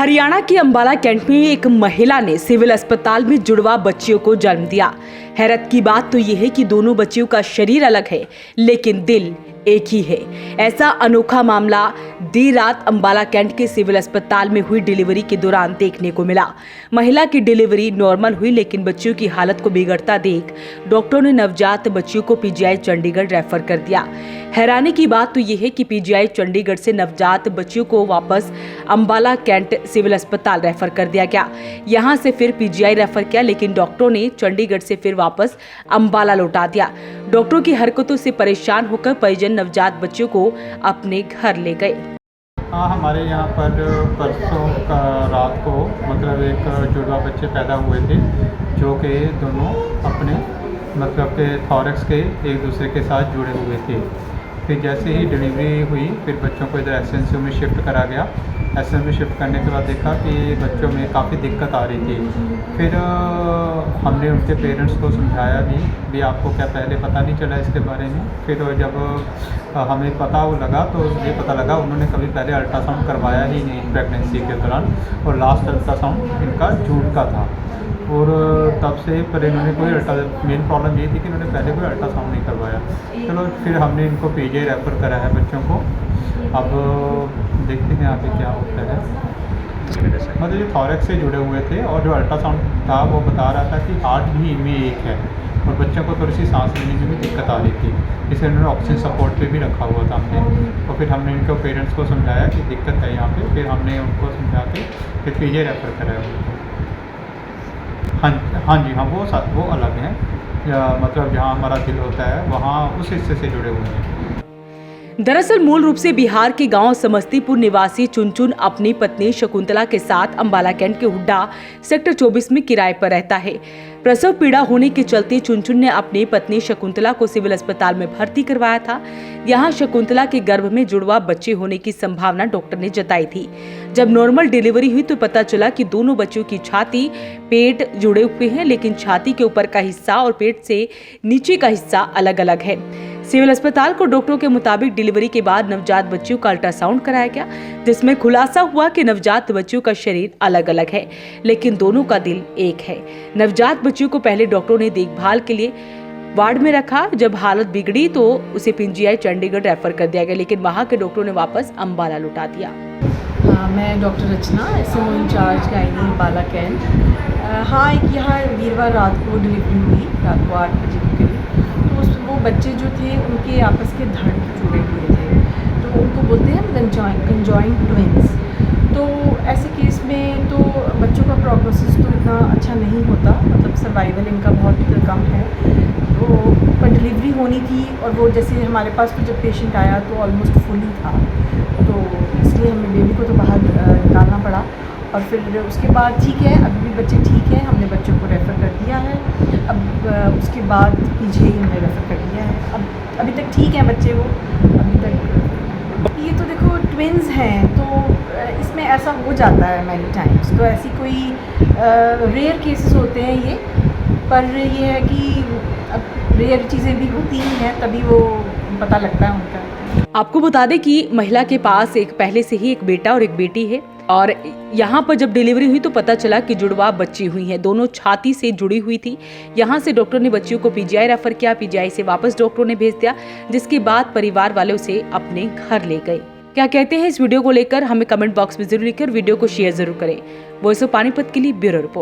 हरियाणा के अंबाला कैंट में एक महिला ने सिविल अस्पताल में जुड़वा बच्चियों को जन्म दिया। हैरत की बात तो यह है कि दोनों बच्चियों का शरीर अलग है लेकिन दिल एक ही है। ऐसा अनोखा मामला देर रात अंबाला कैंट के सिविल अस्पताल में हुई डिलीवरी के दौरान देखने को मिला। महिला की डिलीवरी नॉर्मल हुई लेकिन बच्चियों की हालत को बिगड़ता देख डॉक्टरों ने नवजात बच्चियों को पीजीआई चंडीगढ़ रेफर कर दिया। हैरानी की बात तो यह है कि पीजीआई चंडीगढ़ से नवजात बच्चियों को वापस अंबाला कैंट सिविल अस्पताल रेफर कर दिया गया। यहां से फिर पीजीआई रेफर किया लेकिन डॉक्टरों ने चंडीगढ़ से फिर वापस अंबाला लौटा दिया। डॉक्टरों की हरकतों से परेशान होकर परिजन नवजात बच्चों को अपने घर ले गए। हाँ, हमारे यहाँ पर परसों का रात को मतलब एक जुड़वा बच्चे पैदा हुए थे जो कि दोनों अपने मतलब के थॉरक्स के एक दूसरे के साथ जुड़े हुए थे। फिर जैसे ही डिलीवरी हुई फिर बच्चों को इधर एसएनसीयू में शिफ्ट करा गया। एसएनसीयू में शिफ्ट करने के बाद देखा कि बच्चों में काफ़ी दिक्कत आ रही थी। फिर हमने उनके पेरेंट्स को समझाया भी आपको क्या पहले पता नहीं चला इसके बारे में। फिर जब हमें पता लगा तो ये पता लगा उन्होंने कभी पहले अल्ट्रासाउंड करवाया ही नहीं प्रेगनेंसी के दौरान, और लास्ट अल्ट्रासाउंड इनका जून का था। और तब से पर इन्होंने कोई मेन प्रॉब्लम ये थी कि इन्होंने पहले कोई अल्ट्रासाउंड नहीं करवाया। चलो फिर हमने इनको पीजीआई रेफर करा है बच्चों को। अब देखते हैं आगे क्या होता है। मतलब ये थॉरक्स से जुड़े हुए थे और जो अल्ट्रासाउंड था वो बता रहा था कि हार्ट भी इनमें एक है और बच्चों को थोड़ी सी सांस लेने में भी दिक्कत आ रही थी, इसलिए उन्होंने ऑक्सीजन सपोर्ट पे भी रखा हुआ था हमने। और फिर हमने इनको पेरेंट्स को समझाया कि दिक्कत है यहाँ पे, फिर हमने उनको समझा के फिर पीजीआई रेफर कराया उनको। हाँ जी, वो अलग हैं, मतलब जहाँ हमारा दिल होता है वहाँ उस हिस्से से जुड़े हुए हैं। दरअसल मूल रूप से बिहार के गांव समस्तीपुर निवासी चुनचुन अपनी पत्नी शकुंतला के साथ अंबाला कैंट के हुड्डा सेक्टर 24 में किराए पर रहता है। प्रसव पीड़ा होने के चलते चुनचुन ने अपनी पत्नी शकुंतला को सिविल अस्पताल में भर्ती करवाया था। यहां शकुंतला के गर्भ में जुड़वा बच्चे होने की संभावना डॉक्टर ने जताई थी। जब नॉर्मल डिलीवरी हुई तो पता चला कि दोनों बच्चों की छाती पेट जुड़े हुए हैं लेकिन छाती के ऊपर का हिस्सा और पेट से नीचे का हिस्सा अलग अलग है। सिविल अस्पताल को डॉक्टरों के मुताबिक डिलीवरी के बाद नवजात बच्चियों का अल्ट्रासाउंड कराया गया जिसमें खुलासा हुआ कि नवजात बच्चियों का शरीर अलग अलग है लेकिन दोनों का दिल एक है। नवजात बच्चियों को पहले डॉक्टरों ने देखभाल के लिए वार्ड में रखा। जब हालत बिगड़ी तो उसे पीजीआई चंडीगढ़ रेफर कर दिया गया लेकिन वहां के डॉक्टरों ने वापस अंबाला लौटा दिया। मैं doctor Rachna SMO incharge gynae Ambala cantt. हाँ, एक यहाँ वीरवार रात को डिलीवरी हुई, रात को 8 बजे के करीब। तो वो बच्चे जो थे उनके आपस के धड़ जुड़े हुए थे, तो उनको बोलते हैं कंजॉइंट ट्विंस। तो ऐसे केस में तो बच्चों का प्रोग्नोसिस तो इतना अच्छा नहीं होता, मतलब सर्वाइवल इनका बहुत कम है। तो पर डिलीवरी होनी थी और वो जैसे हमारे पास तो जब पेशेंट आया तो ऑलमोस्ट फुल ही था, तो इसलिए हमें बेबी को तो बाहर निकालना पड़ा। और फिर उसके बाद ठीक है, अभी भी बच्चे ठीक हैं, हमने बच्चों को रेफ़र कर दिया है। अब उसके बाद पीजीआई हमने रेफ़र कर दिया है। अब अभी तक ठीक हैं बच्चे, वो अभी तक। ये तो देखो ट्विन्स हैं तो इसमें ऐसा हो जाता है मैनी टाइम्स, तो ऐसी कोई रेयर केसेस होते हैं ये, पर ये है कि अब रेयर चीज़ें भी होती ही हैं तभी वो पता लगता है उनका। आपको बता दें कि महिला के पास पहले से ही एक बेटा और एक बेटी है और यहाँ पर जब डिलीवरी हुई तो पता चला कि जुड़वा बच्ची हुई हैं, दोनों छाती से जुड़ी हुई थी। यहाँ से डॉक्टर ने बच्चियों को पीजीआई रेफर किया, पीजीआई से वापस डॉक्टरों ने भेज दिया जिसके बाद परिवार वाले उसे अपने घर ले गए। क्या कहते हैं इस वीडियो को लेकर हमें कमेंट बॉक्स में जरूर लिखकर वीडियो को शेयर जरूर करें। वॉइस ऑफ पानीपत के लिए ब्यूरो रिपोर्ट।